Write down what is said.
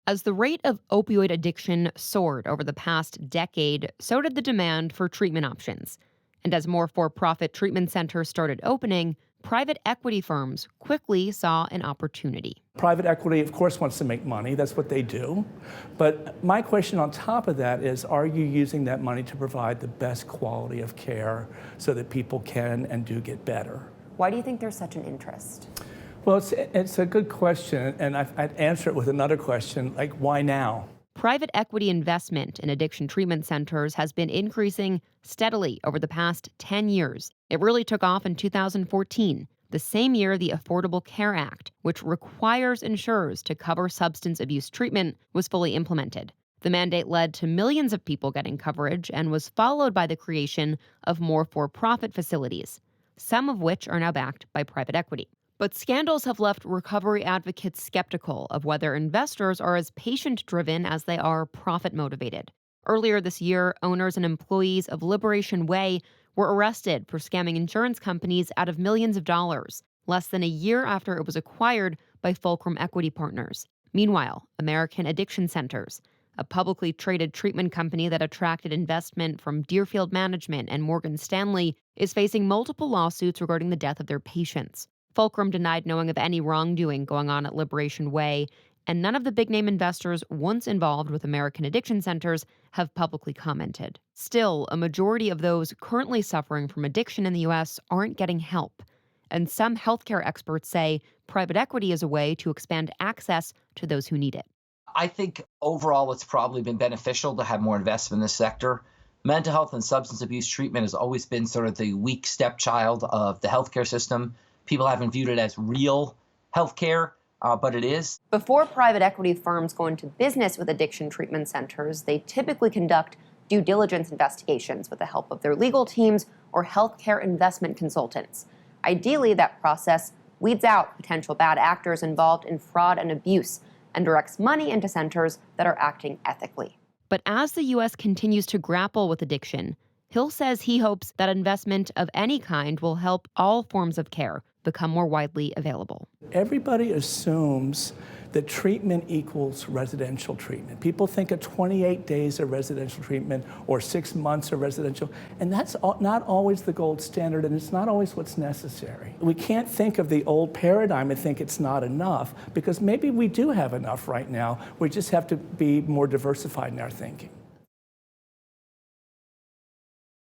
As the rate of opioid addiction soared over the past decade, so did the demand for treatment options. And as more for profit treatment centers started opening, private equity firms quickly saw an opportunity. Private equity, of course, wants to make money. That's what they do. But my question on top of that is, are you using that money to provide the best quality of care so that people can and do get better? Why do you think there's such an interest? Well, it's a good question, and I'd answer it with another question, like, why now? Private equity investment in addiction treatment centers has been increasing steadily over the past 10 years. It really took off in 2014, the same year the Affordable Care Act, which requires insurers to cover substance abuse treatment, was fully implemented. The mandate led to millions of people getting coverage and was followed by the creation of more for-profit facilities, some of which are now backed by private equity. But scandals have left recovery advocates skeptical of whether investors are as patient-driven as they are profit-motivated. Earlier this year, owners and employees of Liberation Way were arrested for scamming insurance companies out of millions of dollars, less than a year after it was acquired by Fulcrum Equity Partners. Meanwhile, American Addiction Centers, a publicly traded treatment company that attracted investment from Deerfield Management and Morgan Stanley, is facing multiple lawsuits regarding the death of their patients. Fulcrum denied knowing of any wrongdoing going on at Liberation Way, and none of the big-name investors once involved with American Addiction Centers have publicly commented. Still, a majority of those currently suffering from addiction in the U.S. aren't getting help. And some healthcare experts say private equity is a way to expand access to those who need it. I think overall it's probably been beneficial to have more investment in this sector. Mental health and substance abuse treatment has always been sort of the weak stepchild of the healthcare system. People haven't viewed it as real healthcare, but it is. Before private equity firms go into business with addiction treatment centers, they typically conduct due diligence investigations with the help of their legal teams or healthcare investment consultants. Ideally, that process weeds out potential bad actors involved in fraud and abuse and directs money into centers that are acting ethically. But as the U.S. continues to grapple with addiction, Hill says he hopes that investment of any kind will help all forms of care become more widely available. Everybody assumes that treatment equals residential treatment. People think of 28 days of residential treatment or 6 months of residential, and that's not always the gold standard, and it's not always what's necessary. We can't think of the old paradigm and think it's not enough, because maybe we do have enough right now. We just have to be more diversified in our thinking.